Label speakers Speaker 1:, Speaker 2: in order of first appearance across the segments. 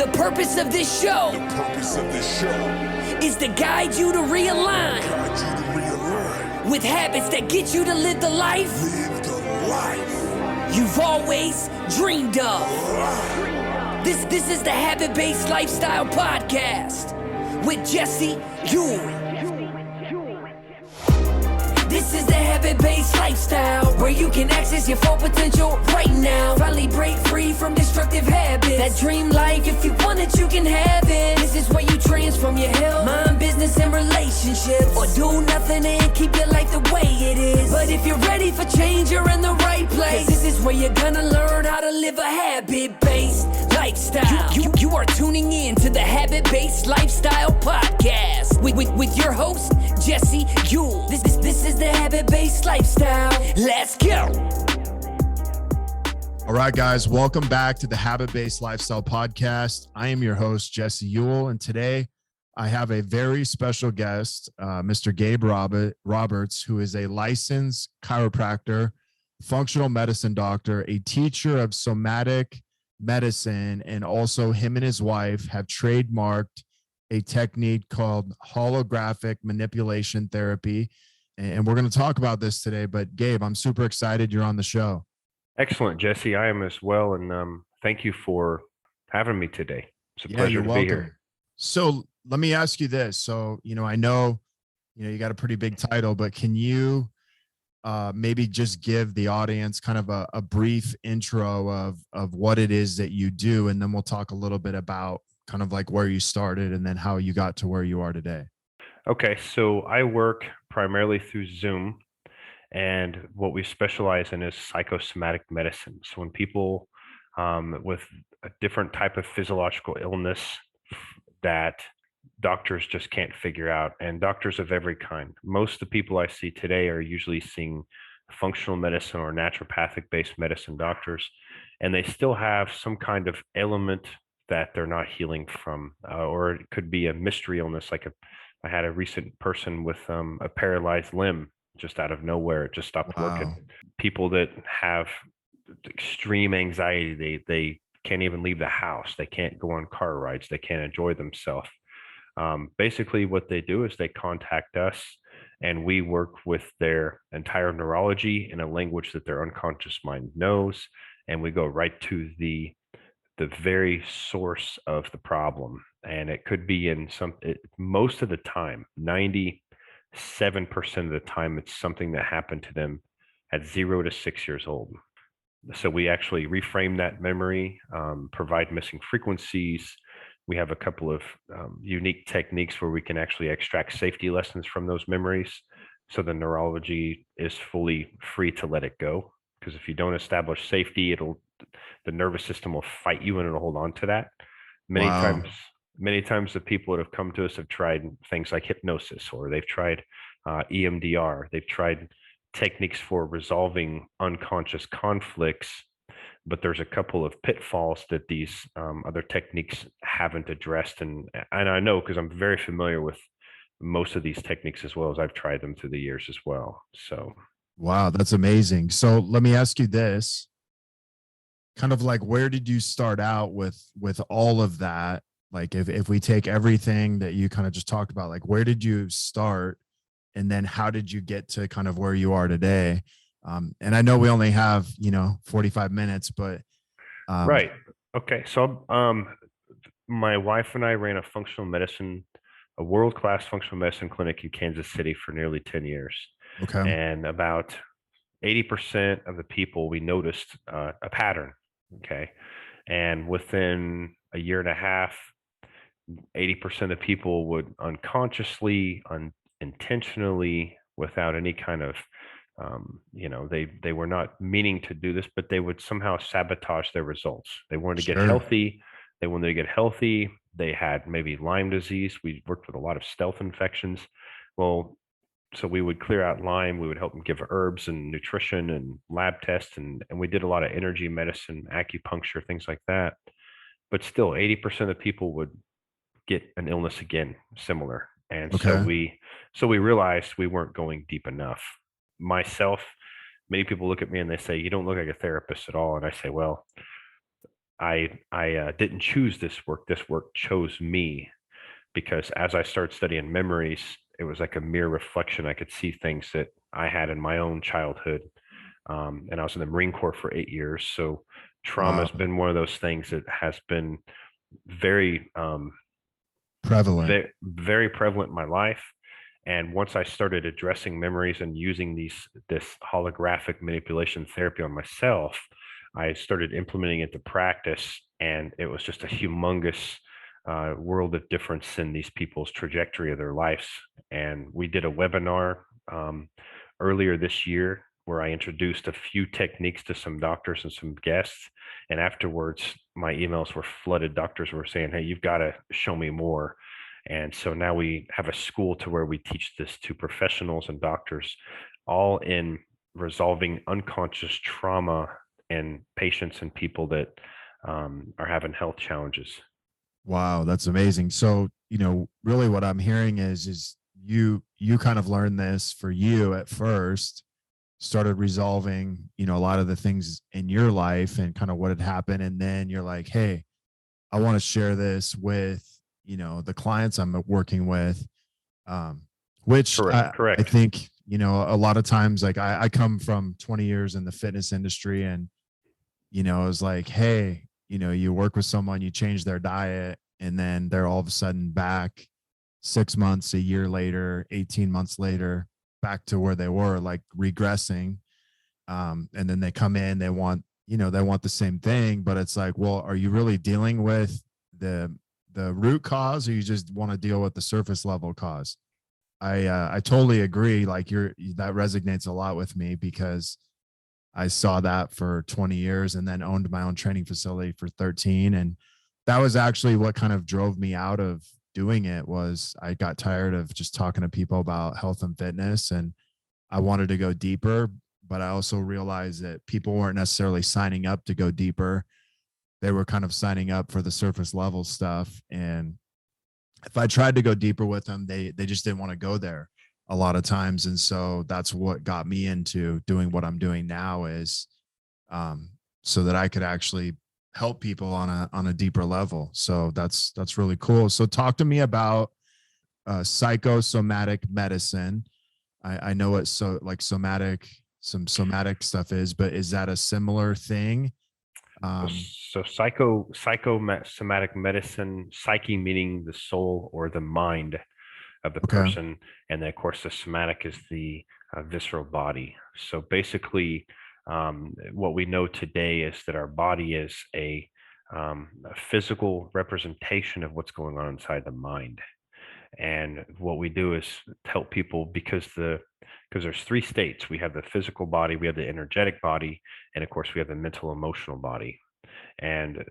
Speaker 1: The purpose of this show is to guide you to realign with habits that get you to live the life you've always dreamed of. This is the Habit-Based Lifestyle Podcast with Jesse Ewell. This is the Habit-Based Lifestyle, where you can access your full potential right now. Finally break free from destructive habits. That dream life, if you want it, you can have it. This is where you transform your health, mind, business, and relationships, or do nothing and keep your life the way it is. But if you're ready for change, you're in the right place. This is where you're gonna learn how to live a habit-based lifestyle. You are tuning in to the Habit-Based Lifestyle Podcast with your host, Jesse Ewell. This is the Habit-Based Lifestyle. Let's go.
Speaker 2: All right, guys, welcome back to the Habit-Based Lifestyle Podcast. I am your host, Jesse Ewell, and today I have a very special guest, Mr. Gabe Roberts, who is a licensed chiropractor, functional medicine doctor, a teacher of somatic medicine, and also him and his wife have trademarked a technique called holographic manipulation therapy. And we're going to talk about this today. But Gabe, I'm super excited you're on the show.
Speaker 3: Excellent, Jesse. I am as well. And thank you for having me today. It's a pleasure to be here.
Speaker 2: So let me ask you this. So, I know, you got a pretty big title, but can you maybe just give the audience kind of a brief intro of what it is that you do? And then we'll talk a little bit about kind of like where you started and then how you got to where you are today.
Speaker 3: Okay. So I work primarily through Zoom, and what we specialize in is psychosomatic medicine. So when people with a different type of physiological illness that doctors just can't figure out, and doctors of every kind. Most of the people I see today are usually seeing functional medicine or naturopathic based medicine doctors, and they still have some kind of ailment that they're not healing from, or it could be a mystery illness. I had a recent person with a paralyzed limb just out of nowhere. It just stopped working. People that have extreme anxiety, they can't even leave the house. They can't go on car rides. They can't enjoy themselves. Basically what they do is they contact us, and we work with their entire neurology in a language that their unconscious mind knows. And we go right to the very source of the problem. And it could be in most of the time, 97% of the time, it's something that happened to them at 0 to 6 years old. So we actually reframe that memory, provide missing frequencies. We have a couple of unique techniques where we can actually extract safety lessons from those memories, so the neurology is fully free to let it go. Because if you don't establish safety, the nervous system will fight you, and it'll hold on to that. Many times the people that have come to us have tried things like hypnosis, or they've tried EMDR. They've tried techniques for resolving unconscious conflicts, but there's a couple of pitfalls that these other techniques haven't addressed. And I know, because I'm very familiar with most of these techniques, as well as I've tried them through the years as well. So.
Speaker 2: Wow, that's amazing. So let me ask you this, kind of like, where did you start out with all of that? Like if we take everything that you kind of just talked about, like where did you start? And then how did you get to kind of where you are today? And I know we only have, 45 minutes, but.
Speaker 3: Right. Okay. So my wife and I ran a world-class functional medicine clinic in Kansas City for nearly 10 years.
Speaker 2: Okay.
Speaker 3: And about 80% of the people, we noticed a pattern. Okay. And within a year and a half, 80% of people would unconsciously, unintentionally, without any kind of, they were not meaning to do this, but they would somehow sabotage their results. They wanted to get healthy. They wanted to get healthy. They had maybe Lyme disease. We worked with a lot of stealth infections. Well, so we would clear out Lyme. We would help them give herbs and nutrition and lab tests. And we did a lot of energy medicine, acupuncture, things like that. But still, 80% of people would get an illness again, similar. And so we realized we weren't going deep enough. Myself, many people look at me and they say, "You don't look like a therapist at all." And I say, well, I didn't choose this work. This work chose me, because as I started studying memories, it was like a mere reflection. I could see things that I had in my own childhood. And I was in the Marine Corps for 8 years. So trauma
Speaker 2: Wow.
Speaker 3: has been one of those things that has been very,
Speaker 2: Prevalent.
Speaker 3: very prevalent in my life. And once I started addressing memories and using this holographic manipulation therapy on myself, I started implementing it to practice, and it was just a humongous world of difference in these people's trajectory of their lives. And we did a webinar earlier this year where I introduced a few techniques to some doctors and some guests. And afterwards, my emails were flooded. Doctors were saying, "Hey, you've got to show me more." And so now we have a school to where we teach this to professionals and doctors, all in resolving unconscious trauma in patients and people that are having health challenges.
Speaker 2: Wow, that's amazing. So, really what I'm hearing is you kind of learned this for you at first, started resolving, a lot of the things in your life and kind of what had happened. And then you're like, hey, I want to share this with, the clients I'm working with. Which
Speaker 3: Correct.
Speaker 2: I think, a lot of times, like I come from 20 years in the fitness industry, and, it was like, hey, you work with someone, you change their diet, and then they're all of a sudden back 6 months, a year later, 18 months later, back to where they were, like regressing. And then they come in, they want the same thing, but it's like, well, are you really dealing with the root cause, or you just want to deal with the surface level cause? I totally agree. Like that resonates a lot with me, because I saw that for 20 years and then owned my own training facility for 13. And that was actually what kind of drove me out of doing it. Was I got tired of just talking to people about health and fitness, and I wanted to go deeper, but I also realized that people weren't necessarily signing up to go deeper. They were kind of signing up for the surface level stuff. And if I tried to go deeper with them, they just didn't want to go there a lot of times. And so that's what got me into doing what I'm doing now, is so that I could actually help people on a deeper level. So that's really cool. So talk to me about psychosomatic medicine. I know what some somatic stuff is, but is that a similar thing?
Speaker 3: So psychosomatic medicine, psyche meaning the soul or the mind of the
Speaker 2: Okay.
Speaker 3: person, and then of course the somatic is the visceral body. So basically, what we know today is that our body is a physical representation of what's going on inside the mind. And what we do is help people, because there's three states. We have the physical body, we have the energetic body, and of course we have the mental emotional body. And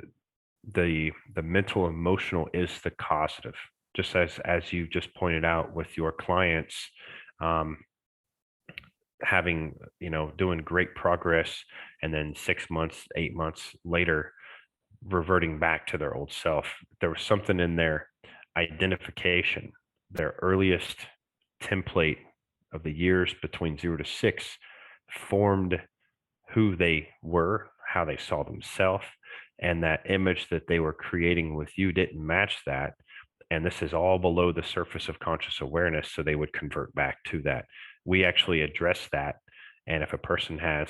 Speaker 3: the mental emotional is the causative, just as you just pointed out with your clients, having, doing great progress, and then 6 months, 8 months later reverting back to their old self. There was something in their identification, their earliest template of the years between 0 to 6 formed who they were, how they saw themselves, and that image that they were creating with you didn't match that. And this is all below the surface of conscious awareness, so they would convert back to that. We actually address that. And if a person has,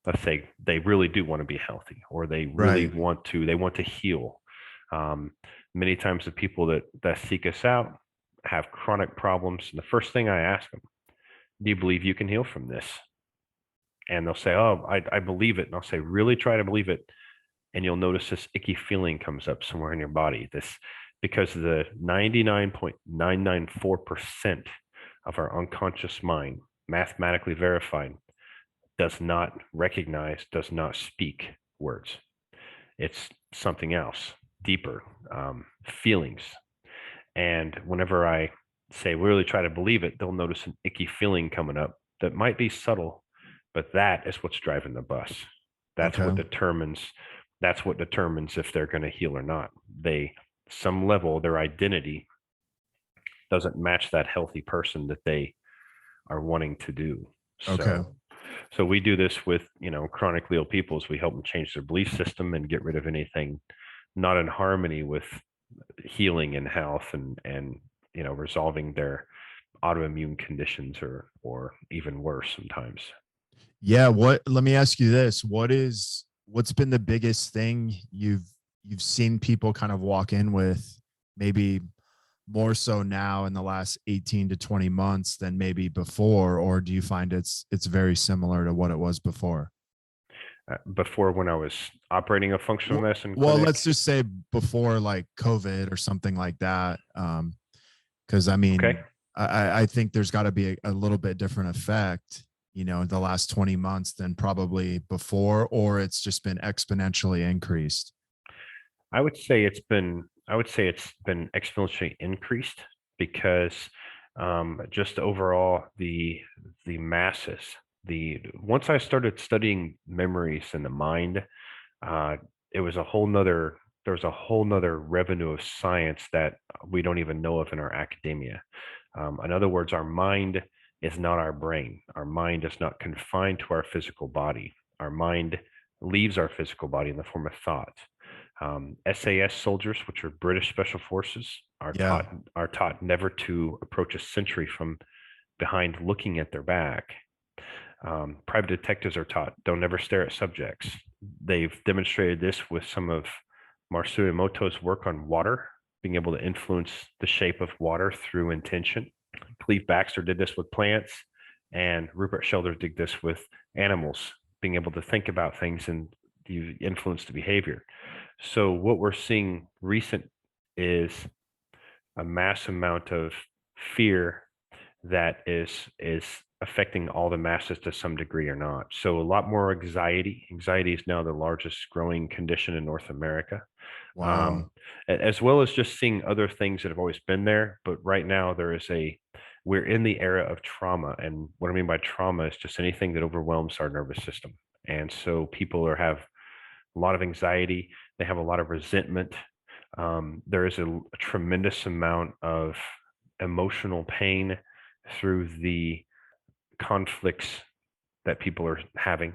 Speaker 3: let's say they really do want to be healthy, or they really
Speaker 2: Right.
Speaker 3: want to heal. Many times the people that seek us out have chronic problems. And the first thing I ask them, do you believe you can heal from this? And they'll say, oh, I believe it. And I'll say, really try to believe it. And you'll notice this icky feeling comes up somewhere in your body. Because the 99.994% of our unconscious mind, mathematically verified, does not recognize, does not speak words. It's something else, deeper, feelings. And whenever I say really try to believe it, they'll notice an icky feeling coming up that might be subtle, but that is what's driving the bus. That's what
Speaker 2: Okay.
Speaker 3: determines if they're going to heal or not. Some level, their identity doesn't match that healthy person that they are wanting to do.
Speaker 2: Okay.
Speaker 3: So So we do this with, chronically ill people. Is we help them change their belief system and get rid of anything not in harmony with healing and health, and resolving their autoimmune conditions, or even worse sometimes.
Speaker 2: Yeah. Let me ask you this. What's been the biggest thing you've seen people kind of walk in with, maybe more so now in the last 18 to 20 months than maybe before? Or do you find it's very similar to what it was before?
Speaker 3: Before, when I was operating a functional
Speaker 2: Well,
Speaker 3: medicine
Speaker 2: well,
Speaker 3: clinic.
Speaker 2: let's just say before like COVID or something like that. Because I mean,
Speaker 3: Okay.
Speaker 2: I think there's got to be a little bit different effect, in the last 20 months than probably before, or it's just been exponentially increased.
Speaker 3: I would say it's been exponentially increased, because just overall the masses, the once I started studying memories in the mind, uh, it was a whole nother there was a whole nother revenue of science that we don't even know of in our academia. In other words, our mind is not our brain. Our mind is not confined to our physical body. Our mind leaves our physical body in the form of thought. SAS soldiers, which are British Special Forces, are
Speaker 2: Yeah.
Speaker 3: taught never to approach a sentry from behind looking at their back. Private detectives are taught don't ever stare at subjects. They've demonstrated this with some of Marsuo Emoto's work on water, being able to influence the shape of water through intention. Cleve Baxter did this with plants, and Rupert Shelder did this with animals, being able to think about things and influence the behavior. So what we're seeing recent is a mass amount of fear that is affecting all the masses to some degree or not. So a lot more anxiety. Anxiety is now the largest growing condition in North America,
Speaker 2: Wow.
Speaker 3: as well as just seeing other things that have always been there. But right now we're in the era of trauma, and what I mean by trauma is just anything that overwhelms our nervous system. And so people have a lot of anxiety. They have a lot of resentment. There is a tremendous amount of emotional pain through the conflicts that people are having,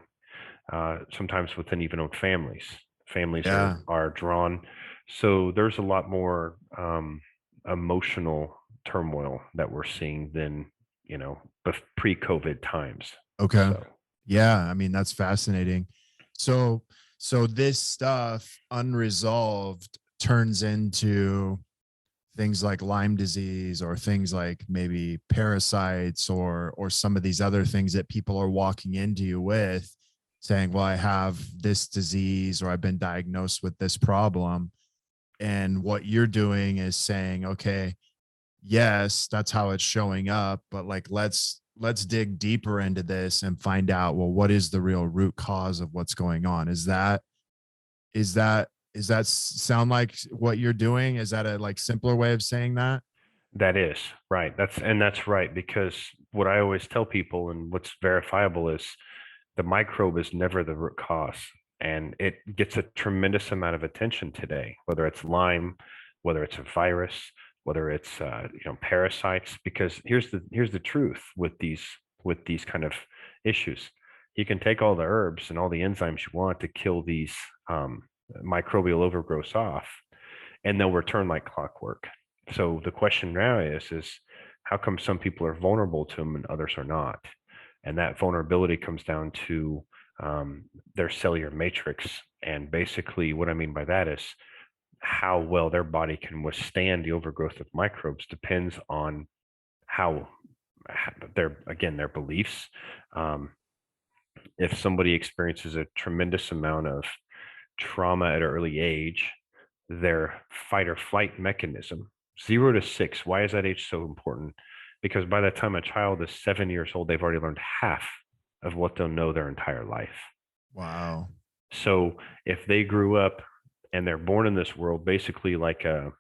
Speaker 3: sometimes within even own families. Families
Speaker 2: Yeah.
Speaker 3: are drawn. So there's a lot more emotional turmoil that we're seeing than, pre-COVID times.
Speaker 2: Okay.
Speaker 3: So
Speaker 2: Yeah. I mean, that's fascinating. So, so this stuff unresolved turns into things like Lyme disease, or things like maybe parasites, or some of these other things that people are walking into you with, saying, well, I have this disease, or I've been diagnosed with this problem. And what you're doing is saying, okay, yes, that's how it's showing up, but like let's dig deeper into this and find out, well, what is the real root cause of what's going on? Is that sound like what you're doing? Is that a like simpler way of saying that?
Speaker 3: that is right. That's right, because what I always tell people, and what's verifiable, is the microbe is never the root cause, and it gets a tremendous amount of attention today, whether it's Lyme, whether it's a virus, whether it's parasites. Because here's the truth with these kind of issues. You can take all the herbs and all the enzymes you want to kill these microbial overgrowths off, and they'll return like clockwork. So the question now is how come some people are vulnerable to them and others are not? And that vulnerability comes down to their cellular matrix. And basically, what I mean by that is how well their body can withstand the overgrowth of microbes depends on how their beliefs. Um, if somebody experiences a tremendous amount of trauma at an early age, their fight or flight mechanism, 0 to 6. Why is that age so important? Because by the time a child is 7 years old, they've already learned half of what they'll know their entire life.
Speaker 2: Wow.
Speaker 3: So if they grew up and they're born in this world basically like a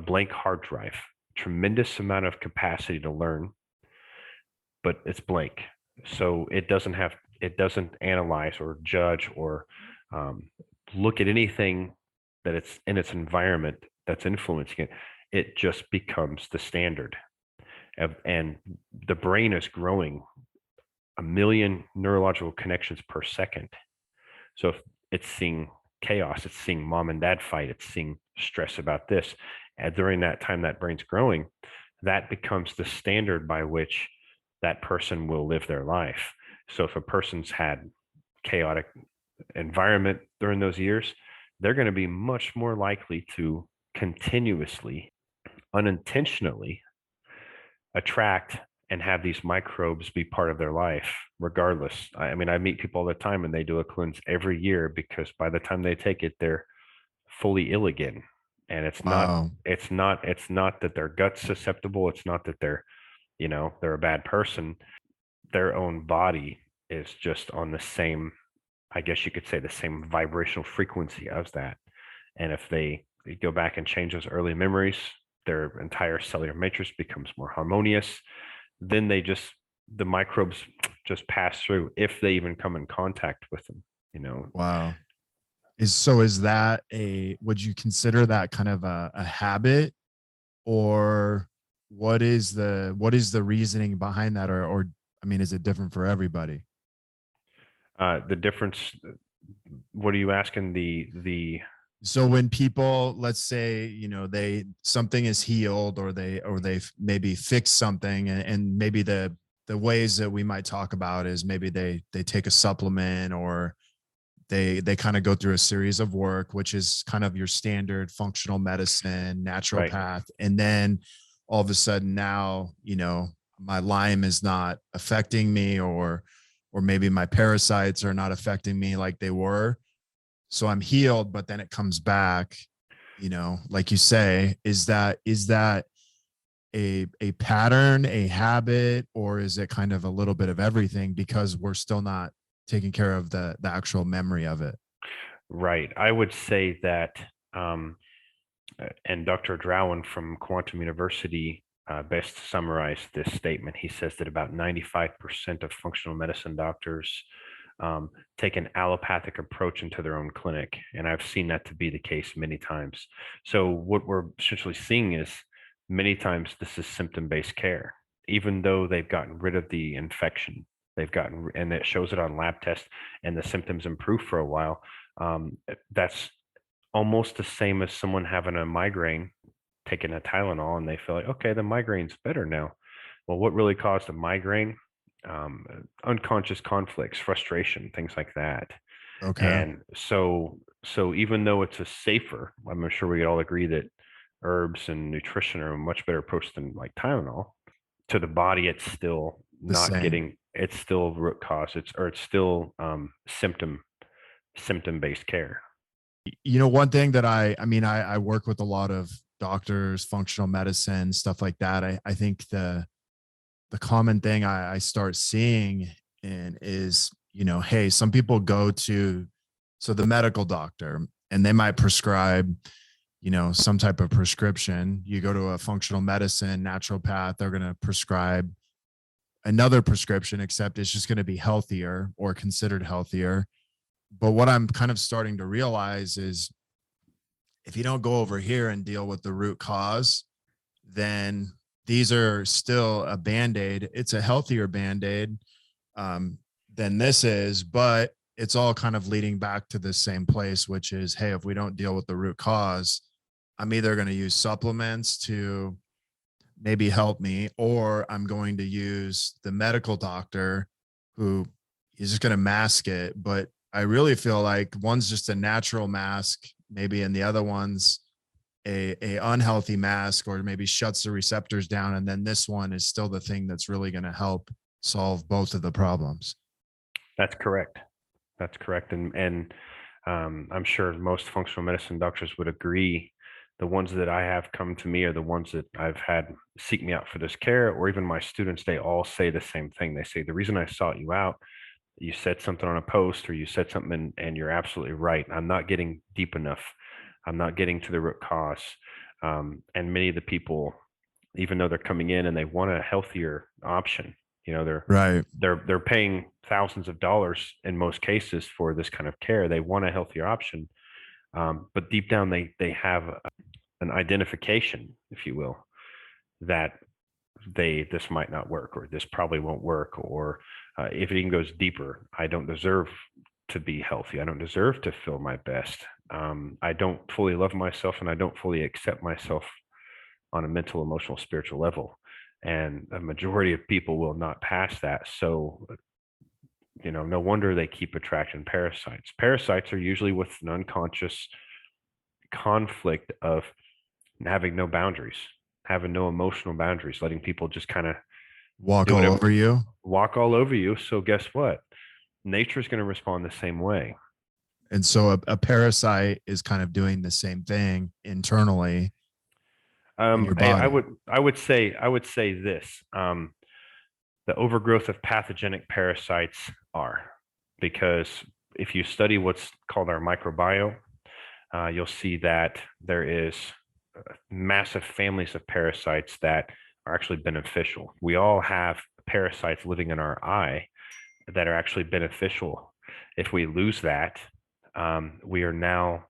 Speaker 3: blank hard drive, tremendous amount of capacity to learn, but it's blank. So it doesn't analyze or judge or um, look at anything that it's in its environment that's influencing it. It just becomes the standard. And the brain is growing a million neurological connections per second. So if it's seeing chaos, it's seeing mom and dad fight, it's seeing stress about this. And during that time that brain's growing, that becomes the standard by which that person will live their life. So if a person's had chaotic environment during those years, they're going to be much more likely to continuously, unintentionally attract and have these microbes be part of their life regardless. I mean, I meet people all the time and they do a cleanse every year because by the time they take it, they're fully ill again. And
Speaker 2: Wow.
Speaker 3: it's not that their gut's susceptible. It's not that they're a bad person. Their own body is just on the same, I guess you could say, the same vibrational frequency as that. And if they go back and change those early memories, their entire cellular matrix becomes more harmonious. Then the microbes just pass through if they even come in contact with them.
Speaker 2: Wow. Is that would you consider that kind of a habit, or what is the reasoning behind that? Or I mean, is it different for everybody?
Speaker 3: The difference, what are you asking? The
Speaker 2: So when people, let's say, something is healed, or they maybe fix something, and maybe the ways that we might talk about is maybe they take a supplement, or they kind of go through a series of work, which is kind of your standard functional medicine,
Speaker 3: right,
Speaker 2: naturopath. And then all of a sudden now, my Lyme is not affecting me, or maybe my parasites are not affecting me like they were. So I'm healed, but then it comes back, like you say. Is that a pattern, a habit, or is it kind of a little bit of everything because we're still not taking care of the actual memory of it?
Speaker 3: right. I would say that, and Dr. Drowan from Quantum University best summarized this statement. He says that about 95% of functional medicine doctors take an allopathic approach into their own clinic. And I've seen that to be the case many times. So what we're essentially seeing is many times this is symptom-based care. Even though they've gotten rid of the infection, and it shows it on lab tests, and the symptoms improve for a while. That's almost the same as someone having a migraine, taking a Tylenol, and they feel like, okay, the migraine's better now. Well, what really caused a migraine? Unconscious conflicts, frustration, things like that.
Speaker 2: Okay.
Speaker 3: And so even though it's a safer, I'm sure we could all agree that herbs and nutrition are a much better approach than like Tylenol. To the body, it's still
Speaker 2: The
Speaker 3: not
Speaker 2: same.
Speaker 3: getting, it's still root cause. It's still symptom-based care.
Speaker 2: One thing that I mean, I work with a lot of doctors, functional medicine, stuff like that. I think the common thing I start seeing is, hey, some people go to the medical doctor, and they might prescribe, some type of prescription. You go to a functional medicine naturopath, they're going to prescribe another prescription, except it's just going to be healthier or considered healthier. But what I'm kind of starting to realize is, if you don't go over here and deal with the root cause, then these are still a band-aid. It's a healthier band-aid than this is, but it's all kind of leading back to the same place, which is, hey, if we don't deal with the root cause, I'm either going to use supplements to maybe help me, or I'm going to use the medical doctor who is just going to mask it. But I really feel like one's just a natural mask, maybe, and the other one's a unhealthy mask, or maybe shuts the receptors down. And then this one is still the thing that's really going to help solve both of the problems.
Speaker 3: That's correct. That's correct. And I'm sure most functional medicine doctors would agree. The ones that I have come to me are the ones that I've had seek me out for this care, or even my students, they all say the same thing. They say, the reason I sought you out, you said something on a post, or you said something, and you're absolutely right. I'm not getting deep enough. I'm not getting to the root cause. And many of the people, even though they're coming in and they want a healthier option,
Speaker 2: Right.
Speaker 3: they're paying thousands of dollars in most cases for this kind of care. They want a healthier option, but deep down they have an identification, if you will, that this might not work, or this probably won't work, or if it even goes deeper, I don't deserve to be healthy. I don't deserve to feel my best. I don't fully love myself, and I don't fully accept myself on a mental, emotional, spiritual level. And a majority of people will not pass that. So, no wonder they keep attracting parasites. Parasites are usually with an unconscious conflict of having no boundaries, having no emotional boundaries, letting people just kind of
Speaker 2: Walk
Speaker 3: do
Speaker 2: all
Speaker 3: whatever,
Speaker 2: over you.
Speaker 3: walk all over you. So guess what? Nature's going to respond the same way.
Speaker 2: And so a parasite is kind of doing the same thing internally in your
Speaker 3: I
Speaker 2: body.
Speaker 3: would say this. The overgrowth of pathogenic parasites are, because if you study what's called our microbiome, you'll see that there is massive families of parasites that are actually beneficial. We all have parasites living in our eye that are actually beneficial. If we lose that, we are now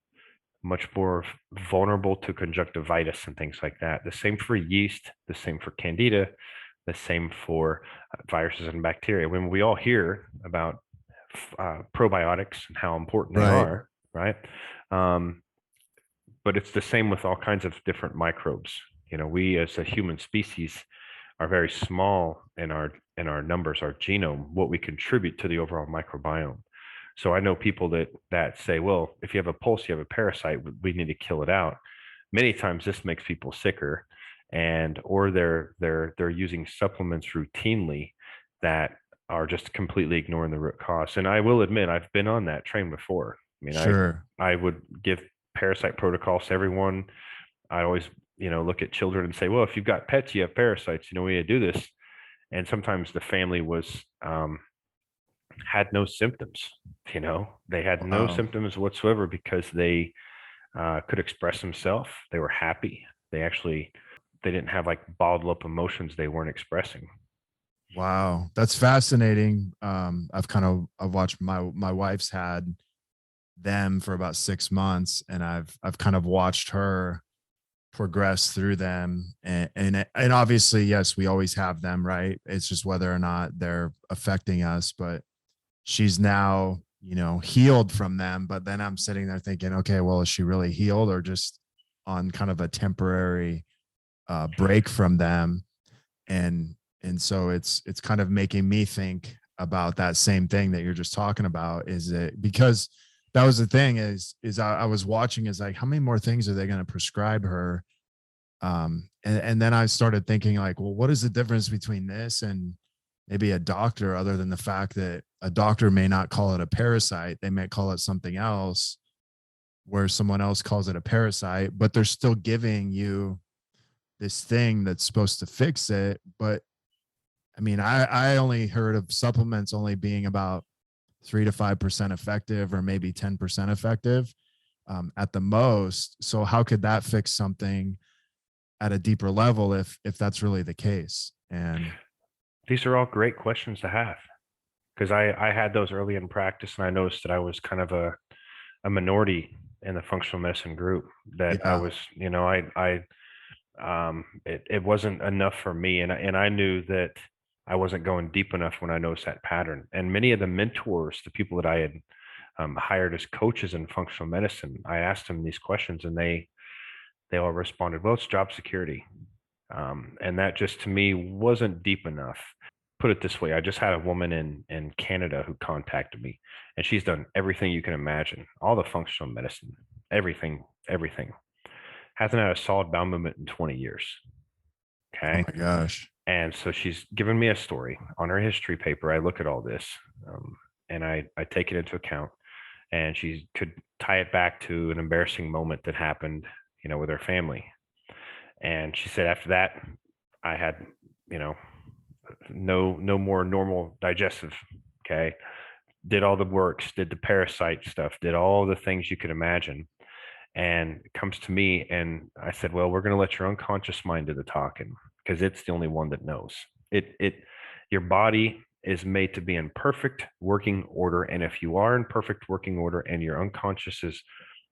Speaker 3: much more vulnerable to conjunctivitis and things like that. The same for yeast, the same for candida, the same for viruses and bacteria. When we all hear about probiotics and how important they
Speaker 2: Right.
Speaker 3: are, right? But it's the same with all kinds of different microbes. We as a human species are very small in our numbers, our genome, what we contribute to the overall microbiome. So I know people that say, well, if you have a pulse, you have a parasite, we need to kill it out. Many times this makes people sicker, or they're using supplements routinely that are just completely ignoring the root cause. And I will admit, I've been on that train before. I mean,
Speaker 2: Sure.
Speaker 3: I would give parasite protocols to everyone. I always, look at children and say, well, if you've got pets, you have parasites, we need to do this. And sometimes the family was had no symptoms. They had no
Speaker 2: Wow.
Speaker 3: symptoms whatsoever because they could express themselves. They were happy. They didn't have like bottled up emotions they weren't expressing.
Speaker 2: Wow. That's fascinating. I've watched my wife's had them for about 6 months, and I've kind of watched her progress through them, and obviously, yes, we always have them, right? It's just whether or not they're affecting us. But she's now, healed from them. But then I'm sitting there thinking, okay, well, is she really healed or just on kind of a temporary break from them? And so it's kind of making me think about that same thing that you're just talking about. Is it because that was the thing is I was watching is like, how many more things are they going to prescribe her? And then I started thinking like, well, what is the difference between this and maybe a doctor, other than the fact that a doctor may not call it a parasite, they may call it something else, where someone else calls it a parasite, but they're still giving you this thing that's supposed to fix it. But I mean, I only heard of supplements only being about 3 to 5% effective, or maybe 10% effective at the most. So how could that fix something at a deeper level if that's really the case? And
Speaker 3: These are all great questions to have, because I had those early in practice, and I noticed that I was kind of a minority in the functional medicine group. That I
Speaker 2: yeah,
Speaker 3: was, it wasn't enough for me, and I knew that I wasn't going deep enough when I noticed that pattern. And many of the mentors, the people that I had hired as coaches in functional medicine, I asked them these questions, and they all responded, well, it's job security. And that just to me wasn't deep enough. Put it this way, I just had a woman in Canada who contacted me, and she's done everything you can imagine, all the functional medicine, everything. Hasn't had a solid bowel movement in 20 years.
Speaker 2: oh
Speaker 3: Okay.
Speaker 2: my gosh,
Speaker 3: And so she's given me a story on her history paper. I look at all this, and I take it into account. And she could tie it back to an embarrassing moment that happened, with her family. And she said after that, I had, you know, no more normal digestive. Okay. Did all the works, did the parasite stuff, did all the things you could imagine. And it comes to me, and I said, well, we're going to let your unconscious mind do the talking, because it's the only one that knows. Your body is made to be in perfect working order. And if you are in perfect working order and your unconscious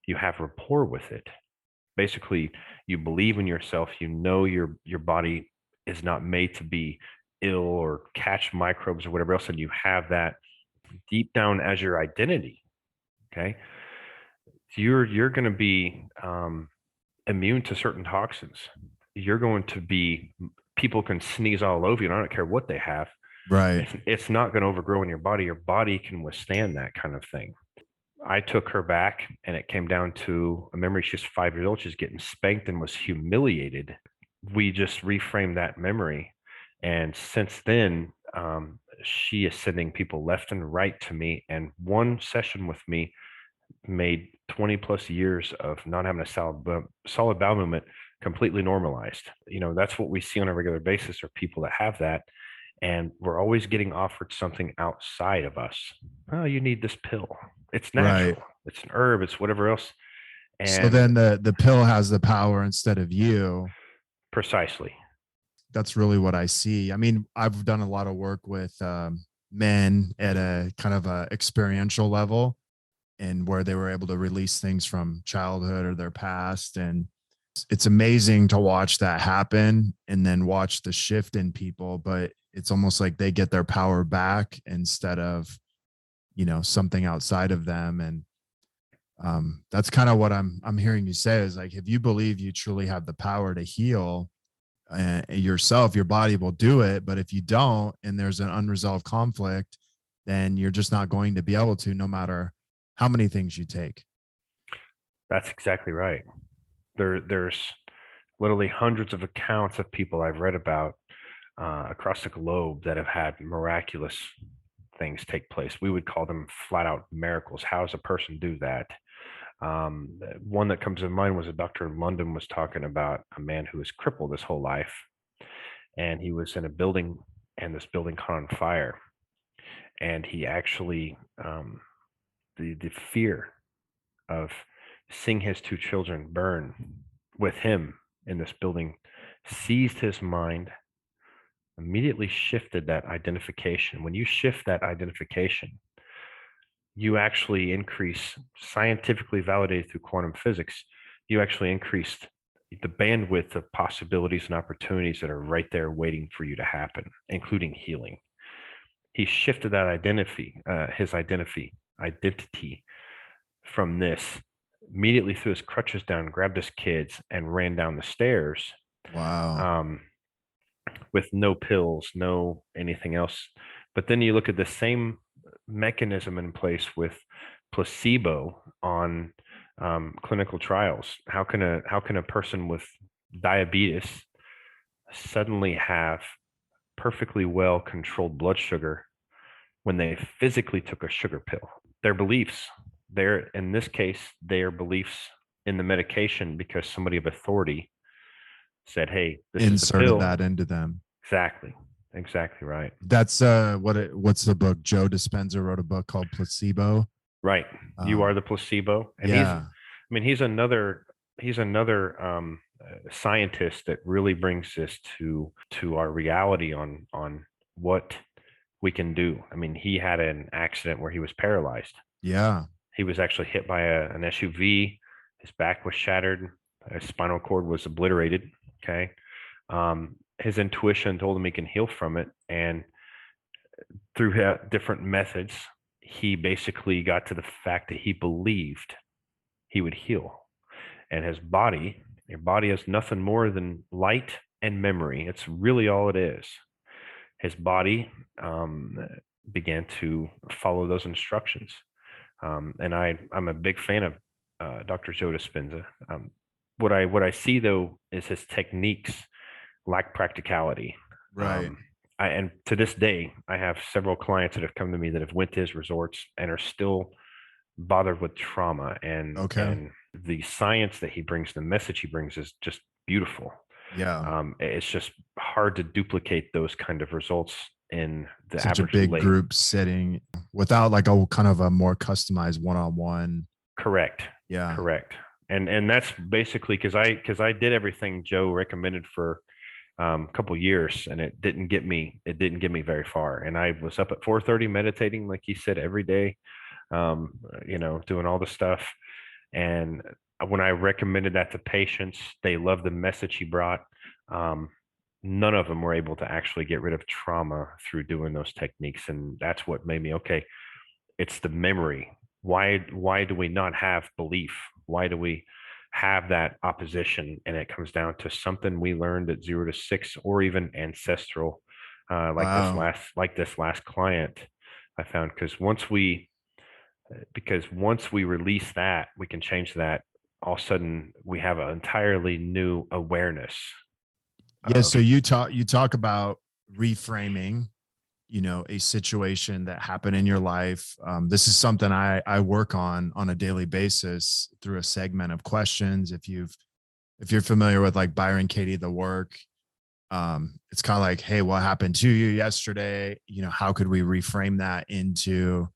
Speaker 3: you have rapport with it, basically you believe in yourself, your body is not made to be ill or catch microbes or whatever else, and you have that deep down as your identity. Okay, you're going to be immune to certain toxins. You're going to be, people can sneeze all over you, and I don't care what they have.
Speaker 2: Right.
Speaker 3: It's not going to overgrow in your body. Your body can withstand that kind of thing. I took her back, and it came down to a memory. She's 5 years old. She's getting spanked and was humiliated. We just reframed that memory. And since then, she is sending people left and right to me. And one session with me made 20 plus years of not having a solid bowel movement completely normalized. That's what we see on a regular basis, are people that have that. And we're always getting offered something outside of us. Oh, you need this pill. It's natural.
Speaker 2: Right.
Speaker 3: It's an herb. It's whatever else.
Speaker 2: So
Speaker 3: And
Speaker 2: then the pill has the power instead of you.
Speaker 3: precisely.
Speaker 2: That's really what I see. I mean, I've done a lot of work with men at a kind of a experiential level, and where they were able to release things from childhood or their past. And it's amazing to watch that happen and then watch the shift in people. But it's almost like they get their power back instead of, something outside of them. And that's kind of what I'm hearing you say, is like, if you believe you truly have the power to heal yourself, your body will do it. But if you don't, and there's an unresolved conflict, then you're just not going to be able to, no matter how many things you take.
Speaker 3: That's exactly right. There's literally hundreds of accounts of people I've read about across the globe that have had miraculous things take place. We would call them flat out miracles. How does a person do that? One that comes to mind was a doctor in London was talking about a man who was crippled his whole life, and he was in a building, and this building caught on fire, and he actually the fear of seeing his two children burn with him in this building seized his mind, immediately shifted that identification. When you shift that identification, you actually increase, scientifically validated through quantum physics, you actually increase the bandwidth of possibilities and opportunities that are right there waiting for you to happen, including healing. He shifted that identity, his identity from this, immediately threw his crutches down, grabbed his kids, and ran down the stairs.
Speaker 2: Wow.
Speaker 3: With no pills, no anything else. But then you look at the same mechanism in place with placebo on clinical trials. How can a person with diabetes suddenly have perfectly well controlled blood sugar when they physically took a sugar pill? Their beliefs, in this case, their beliefs in the medication, because somebody of authority said, hey, this
Speaker 2: Inserted
Speaker 3: is the pill.
Speaker 2: that into them.
Speaker 3: Exactly right.
Speaker 2: That's what's the book? Joe Dispenza wrote a book called Placebo.
Speaker 3: Right. You are the placebo. And
Speaker 2: yeah.
Speaker 3: he's another scientist that really brings this to our reality on what we can do. I mean, he had an accident where he was paralyzed.
Speaker 2: Yeah.
Speaker 3: He was actually hit by an SUV. His back was shattered. His spinal cord was obliterated. Okay. His intuition told him he can heal from it. And through different methods, he basically got to the fact that he believed he would heal. And his body, your body is nothing more than light and memory. It's really all it is. His body began to follow those instructions. And I'm a big fan of Dr. Joe Dispenza. What I see though is his techniques lack practicality.
Speaker 2: Right.
Speaker 3: And to this day, I have several clients that have come to me that have went to his resorts and are still bothered with trauma. And the science that he brings, the message he brings, is just beautiful.
Speaker 2: Yeah.
Speaker 3: It's just hard to duplicate those kind of results in the
Speaker 2: such a big group setting without like a kind of a more customized one-on-one.
Speaker 3: Correct.
Speaker 2: Yeah.
Speaker 3: Correct. And that's basically because I did everything Joe recommended for a couple years, and it didn't get me very far. And I was up at 4:30 meditating, like he said, every day, doing all the stuff. And when I recommended that to patients, they loved the message he brought. none of them were able to actually get rid of trauma through doing those techniques. And that's what made me, okay, it's the memory. Why do we not have belief? Why do we have that opposition? And it comes down to something we learned at 0 to 6, or even ancestral,
Speaker 2: Wow.
Speaker 3: like this last client I found. Because once we release that, we can change that. All of a sudden, we have an entirely new awareness
Speaker 2: Yeah.
Speaker 3: of.
Speaker 2: So you talk about reframing, a situation that happened in your life. This is something I work on a daily basis through a segment of questions. If you're familiar with like Byron Katie, the work, it's kind of like, hey, what happened to you yesterday? How could we reframe that into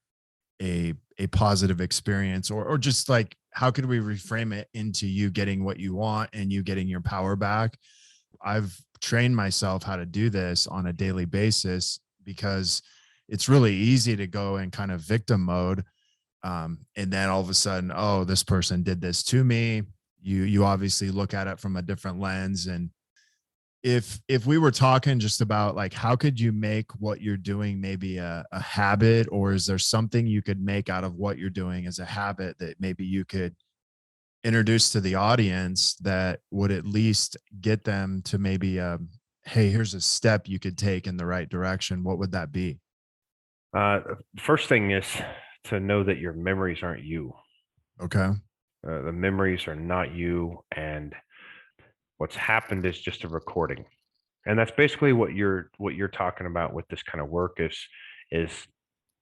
Speaker 2: a positive experience, or just like, how could we reframe it into you getting what you want and you getting your power back? I've trained myself how to do this on a daily basis because it's really easy to go in kind of victim mode. And then all of a sudden, oh, this person did this to me. You obviously look at it from a different lens. And if we were talking just about like, how could you make what you're doing maybe a habit, or is there something you could make out of what you're doing as a habit that maybe you could introduce to the audience that would at least get them to maybe, hey, here's a step you could take in the right direction? What would that be?
Speaker 3: Uh, First thing is to know that your memories aren't you.
Speaker 2: Okay.
Speaker 3: The memories are not you, and what's happened is just a recording. And that's basically what you're talking about with this kind of work is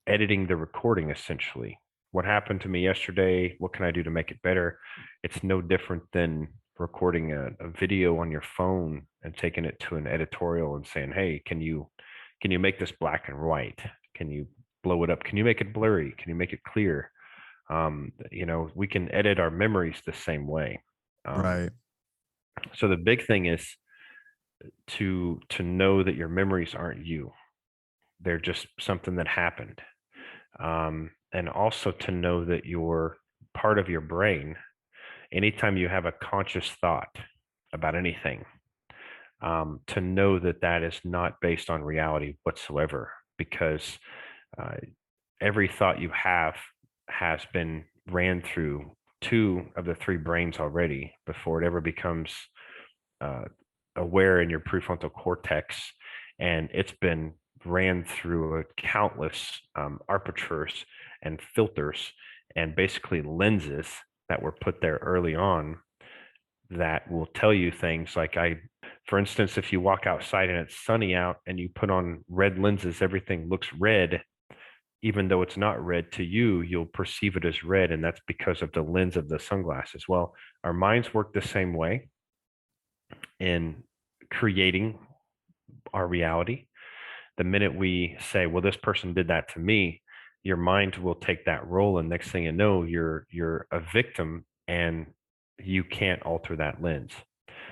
Speaker 3: editing the recording essentially. What happened to me yesterday? What can I do to make it better? It's no different than recording a video on your phone and taking it to an editorial and saying, hey, can you make this black and white? Can you blow it up? Can you make it blurry? Can you make it clear? We can edit our memories the same way. Um,
Speaker 2: Right.
Speaker 3: so the big thing is to know that your memories aren't you. They're just something that happened. And also to know that you're part of your brain. Anytime you have a conscious thought about anything, to know that that is not based on reality whatsoever, because uh, every thought you have has been ran through two of the three brains already before it ever becomes uh, aware in your prefrontal cortex, and it's been ran through a countless apertures and filters and basically lenses that were put there early on that will tell you things like, for instance, if you walk outside and it's sunny out and you put on red lenses, everything looks red. Even though it's not red to you, you'll perceive it as red, and that's because of the lens of the sunglasses. Well, our minds work the same way in creating our reality. The minute we say, well, this person did that to me, your mind will take that role, and next thing you know, you're a victim, and you can't alter that lens.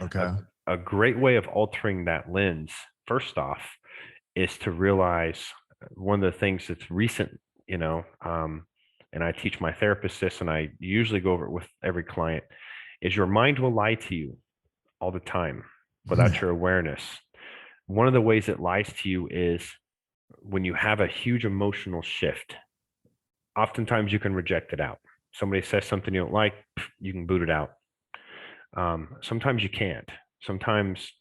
Speaker 3: a,
Speaker 2: Okay.
Speaker 3: a great way of altering that lens, first off, is to realize one of the things that's recent, and I teach my therapist this, and I usually go over it with every client, is your mind will lie to you all the time without your awareness. One of the ways it lies to you is when you have a huge emotional shift. Oftentimes you can reject it out. Somebody says something you don't like, you can boot it out. Sometimes you can't. Sometimes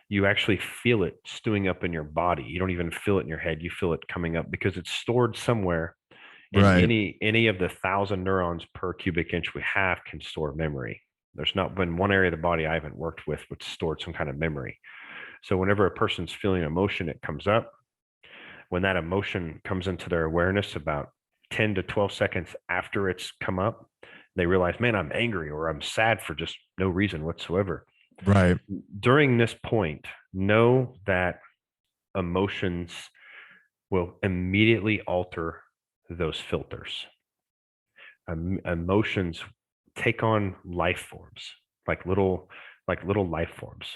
Speaker 3: you actually feel it stewing up in your body. You don't even feel it in your head. You feel it coming up because it's stored somewhere. And
Speaker 2: Right.
Speaker 3: any of the 1,000 neurons per cubic inch we have can store memory. There's not been one area of the body I haven't worked with which stored some kind of memory. So whenever a person's feeling emotion, it comes up. When that emotion comes into their awareness about 10 to 12 seconds after it's come up, they realize, man, I'm angry or I'm sad for just no reason whatsoever.
Speaker 2: Right.
Speaker 3: During this point, know that emotions will immediately alter those filters. Emotions take on life forms, like little life forms.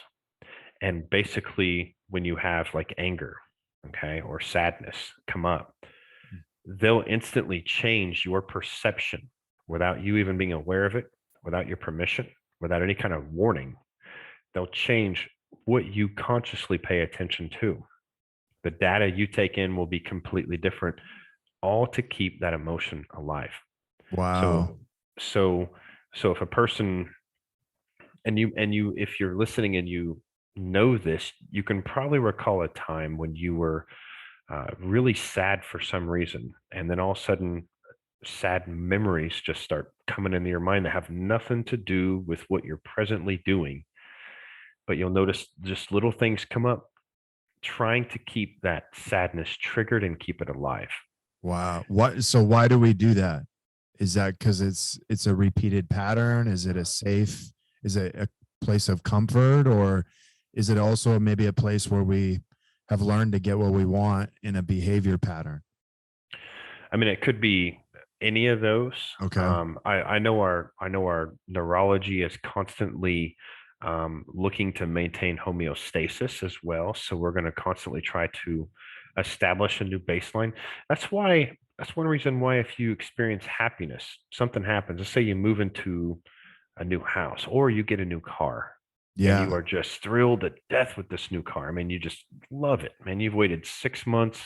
Speaker 3: And basically, when you have like anger, okay, or sadness come up, they'll instantly change your perception without you even being aware of it, without your permission, without any kind of warning. They'll change what you consciously pay attention to. The data you take in will be completely different, all to keep that emotion alive.
Speaker 2: Wow.
Speaker 3: So if a person, and you if you're listening and you know this, you can probably recall a time when you were really sad for some reason, and then all of a sudden sad memories just start coming into your mind that have nothing to do with what you're presently doing, but you'll notice just little things come up trying to keep that sadness triggered and keep it alive.
Speaker 2: Wow. So why do we do that? Is that because it's a repeated pattern? Is it is it a place of comfort, or is it also maybe a place where we have learned to get what we want in a behavior pattern?
Speaker 3: I mean, it could be any of those.
Speaker 2: Okay.
Speaker 3: I know our neurology is constantly looking to maintain homeostasis as well. So we're going to constantly try to establish a new baseline. That's one reason why, if you experience happiness, something happens. Let's say you move into a new house or you get a new car. And you
Speaker 2: Yeah.
Speaker 3: are just thrilled to death with this new car. I mean, you just love it, man. You've waited 6 months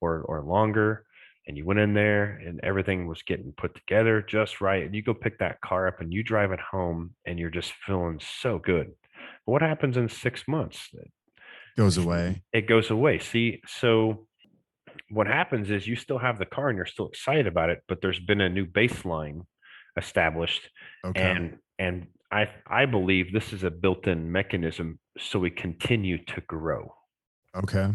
Speaker 3: or longer, and you went in there and everything was getting put together just right. And you go pick that car up and you drive it home and you're just feeling so good. But what happens in 6 months?
Speaker 2: Goes away.
Speaker 3: It goes away. See, so what happens is you still have the car and you're still excited about it, but there's been a new baseline established.
Speaker 2: Okay.
Speaker 3: And I believe this is a built-in mechanism so we continue to grow.
Speaker 2: Okay.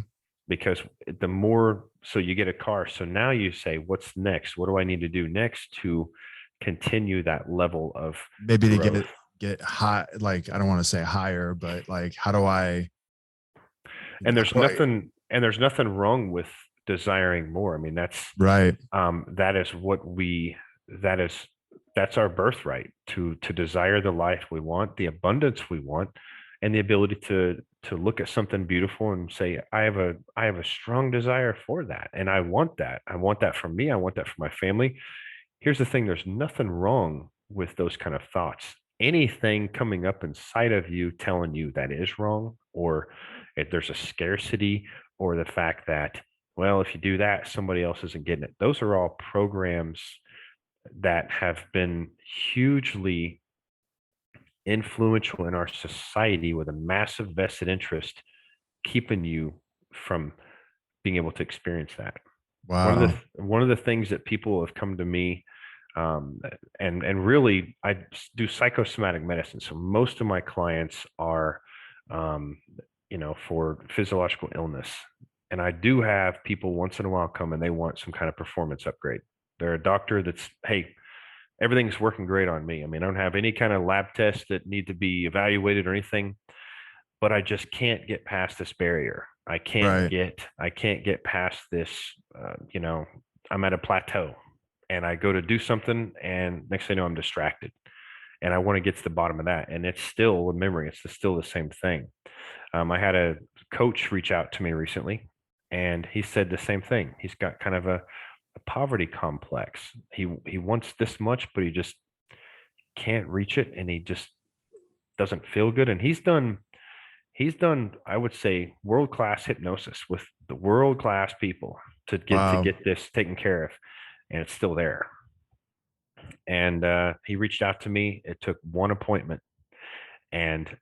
Speaker 3: Because the more, so you get a car, so now you say, what's next? What do I need to do next to continue that level of
Speaker 2: Maybe to
Speaker 3: growth?
Speaker 2: get high, like, I don't want to say higher, but like, how do I?
Speaker 3: And
Speaker 2: how do I-
Speaker 3: there's nothing wrong with desiring more. I mean,
Speaker 2: Right.
Speaker 3: that is what we, that is, that's our birthright, to desire the life we want, the abundance we want, and the ability to look at something beautiful and say, I have a strong desire for that, and I want that. I want that for me. I want that for my family. Here's the thing: there's nothing wrong with those kind of thoughts. Anything coming up inside of you telling you that is wrong, or if there's a scarcity, or the fact that, well, if you do that, somebody else isn't getting it. Those are all programs that have been hugely influential in our society with a massive vested interest keeping you from being able to experience that.
Speaker 2: Wow.
Speaker 3: One of the things that people have come to me, and really, I do psychosomatic medicine. So most of my clients are, for physiological illness, and I do have people once in a while come and they want some kind of performance upgrade. They're a doctor that's, hey, everything's working great on me. I mean, I don't have any kind of lab tests that need to be evaluated or anything, but I just can't get past this barrier.
Speaker 2: Right.
Speaker 3: I can't get past this. I'm at a plateau, and I go to do something, and next thing I know, I'm distracted, and I want to get to the bottom of that. And it's still a memory. It's still the same thing. I had a coach reach out to me recently, and he said the same thing. He's got kind of a poverty complex. He wants this much, but he just can't reach it, and he just doesn't feel good. And he's done, I would say, world-class hypnosis with the world-class people to
Speaker 2: Wow.
Speaker 3: get this taken care of, and it's still there. And he reached out to me. It took one appointment, and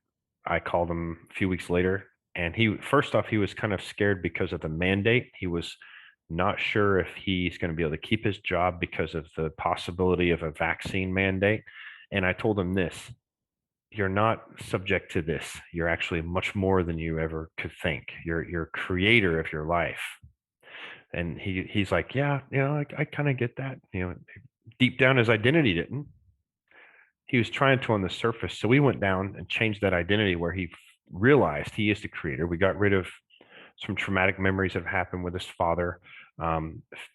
Speaker 3: I called him a few weeks later. And first off, he was kind of scared because of the mandate. He was not sure if he's going to be able to keep his job because of the possibility of a vaccine mandate. And I told him this: you're not subject to this. You're actually much more than you ever could think. You're creator of your life. And he's like, yeah, I kind of get that. Deep down, his identity didn't. He was trying to on the surface. So we went down and changed that identity where he realized he is the creator. We got rid of some traumatic memories that have happened with his father,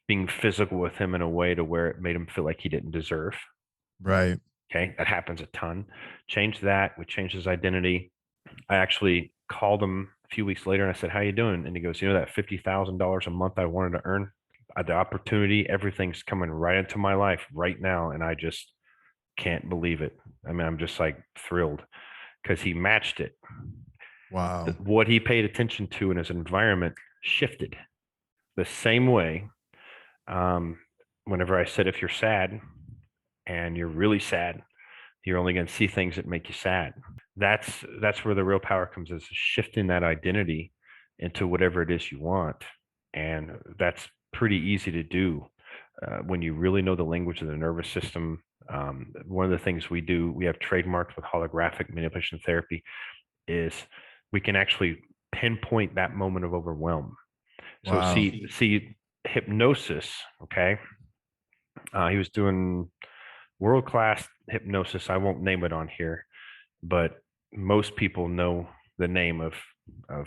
Speaker 3: being physical with him in a way to where it made him feel like he didn't deserve.
Speaker 2: Right.
Speaker 3: Okay, that happens a ton. Change that. We changed his identity. I actually called him a few weeks later and I said, "How you doing?" And he goes, "That $50,000 a month I wanted to earn, the opportunity, everything's coming right into my life right now, and I just can't believe it." I mean, I'm just like thrilled because he matched it.
Speaker 2: Wow.
Speaker 3: What he paid attention to in his environment shifted. The same way, whenever I said, if you're sad and you're really sad, you're only going to see things that make you sad. That's where the real power comes, is shifting that identity into whatever it is you want. And that's pretty easy to do when you really know the language of the nervous system. One of the things we do, we have trademarked with holographic manipulation therapy, is we can actually pinpoint that moment of overwhelm. So
Speaker 2: Wow.
Speaker 3: see hypnosis, okay? He was doing world-class hypnosis. I won't name it on here, but most people know the name of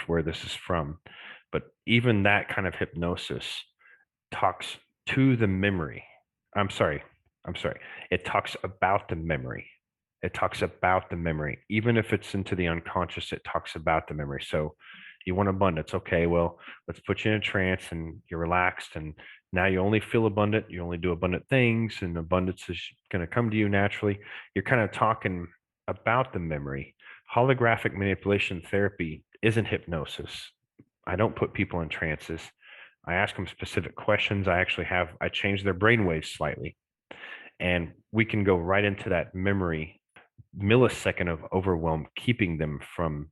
Speaker 3: where this is from. But even that kind of hypnosis talks to the memory. I'm sorry. It talks about the memory. It talks about the memory. Even if it's into the unconscious, it talks about the memory. So you want abundance. Okay, well, let's put you in a trance and you're relaxed. And now you only feel abundant. You only do abundant things, and abundance is going to come to you naturally. You're kind of talking about the memory. Holographic manipulation therapy isn't hypnosis. I don't put people in trances. I ask them specific questions. I change their brainwaves slightly. And we can go right into that memory, millisecond of overwhelm, keeping them from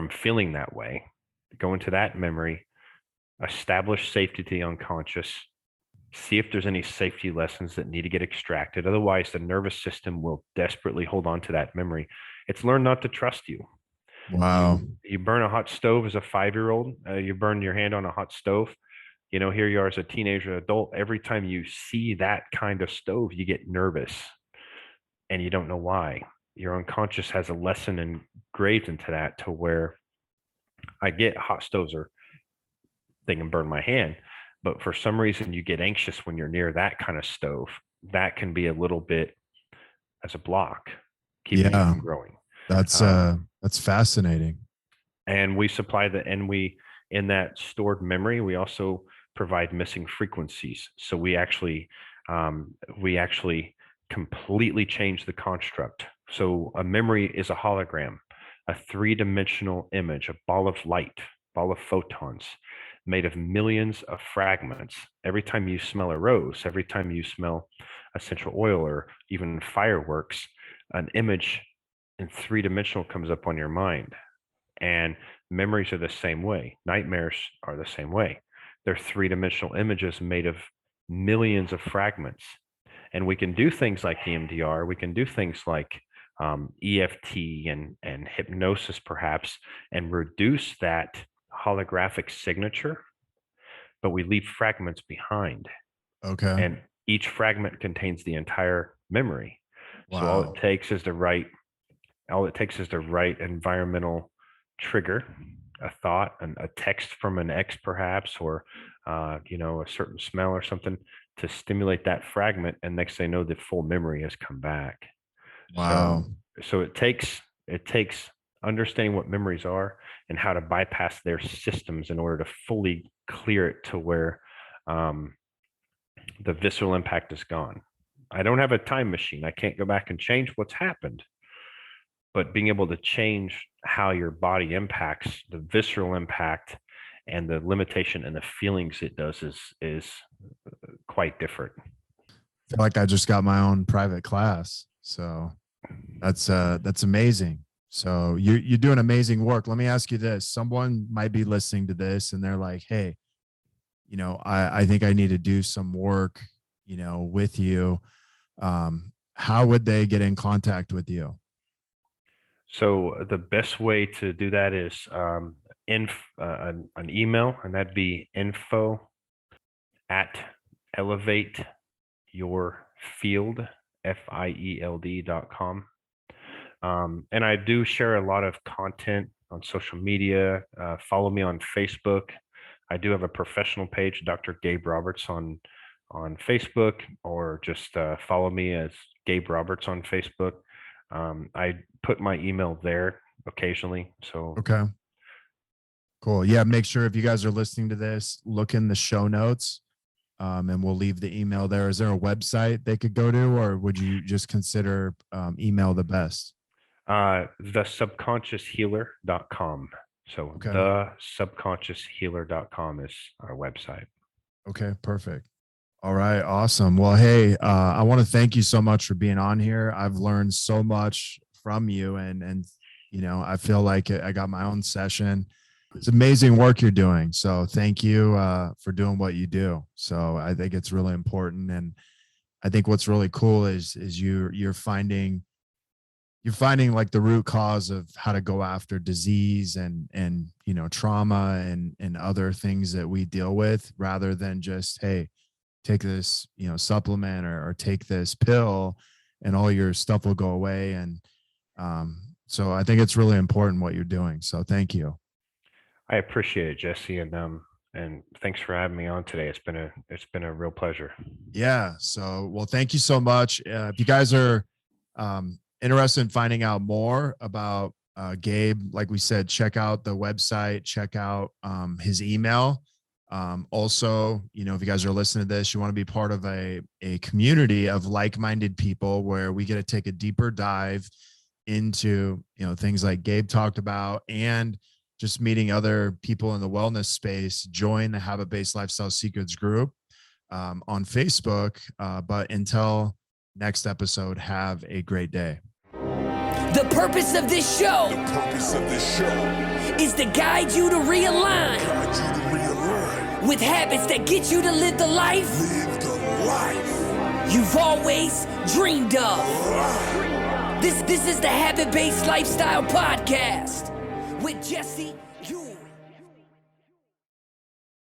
Speaker 3: feeling that way. Go into that memory, establish safety to the unconscious, see if there's any safety lessons that need to get extracted. Otherwise, the nervous system will desperately hold on to that memory. It's learned not to trust you.
Speaker 2: Wow.
Speaker 3: You burn a hot stove as a 5-year-old. You burn your hand on a hot stove. Here you are as a teenager, adult. Every time you see that kind of stove, you get nervous, and you don't know why. Your unconscious has a lesson engraved into that, to where I get hot stoves they can burn my hand, but for some reason you get anxious when you're near that kind of stove. That can be a little bit as a block, keeping you from growing.
Speaker 2: That's fascinating.
Speaker 3: And we supply in that stored memory, we also provide missing frequencies. So we actually completely change the construct. So a memory is a hologram, a 3-dimensional image, a ball of light, ball of photons, made of millions of fragments. Every time you smell a rose, every time you smell essential oil, or even fireworks, an image in 3-dimensional comes up on your mind. And memories are the same way. Nightmares are the same way. They're 3-dimensional images made of millions of fragments. And we can do things like EMDR. We can do things like EFT and hypnosis, perhaps, and reduce that holographic signature, but we leave fragments behind.
Speaker 2: Okay.
Speaker 3: And each fragment contains the entire memory.
Speaker 2: Wow.
Speaker 3: So all it takes is the right environmental trigger, a thought, a text from an ex, perhaps, or a certain smell or something, to stimulate that fragment, and next thing you know, the full memory has come back.
Speaker 2: Wow.
Speaker 3: So it takes understanding what memories are and how to bypass their systems in order to fully clear it to where the visceral impact is gone. I don't have a time machine. I can't go back and change what's happened, but being able to change how your body impacts, the visceral impact, and the limitation and the feelings it does is quite different.
Speaker 2: I feel like I just got my own private class. So that's amazing. So you're doing amazing work. Let me ask you this. Someone might be listening to this and they're like, hey, I think I need to do some work, with you. How would they get in contact with you?
Speaker 3: So the best way to do that is an email, and that'd be info@elevateyourfield.com. And I do share a lot of content on social media. Follow me on Facebook. I do have a professional page, Dr. Gabe Roberts, on Facebook, or just follow me as Gabe Roberts on Facebook. I put my email there occasionally. So
Speaker 2: okay, cool. Yeah, make sure if you guys are listening to this, look in the show notes, and we'll leave the email there. Is there a website they could go to, or would you just consider email the best?
Speaker 3: thesubconscioushealer.com. So
Speaker 2: Okay.
Speaker 3: thesubconscioushealer.com is our website.
Speaker 2: Okay, perfect. All right, awesome. Well, hey, I want to thank you so much for being on here. I've learned so much from you, and I feel like I got my own session. It's amazing work you're doing. So thank you for doing what you do. So I think it's really important, and I think what's really cool is you're finding like the root cause of how to go after disease and trauma and other things that we deal with, rather than just, hey, take this supplement or take this pill and all your stuff will go away. And so I think it's really important what you're doing. So thank you.
Speaker 3: I appreciate it, Jesse, and thanks for having me on today. It's been a real pleasure.
Speaker 2: Yeah. So, well, thank you so much. If you guys are interested in finding out more about Gabe, like we said, check out the website, check out his email. Also, if you guys are listening to this, you want to be part of a community of like-minded people where we get to take a deeper dive into, things like Gabe talked about, and just meeting other people in the wellness space. Join the Habit-Based Lifestyle Secrets group on Facebook. But until next episode, have a great day.
Speaker 1: The purpose of this show is to guide you to realign with habits that get you to live the life you've always dreamed of. This is the Habit-Based Lifestyle Podcast with Jesse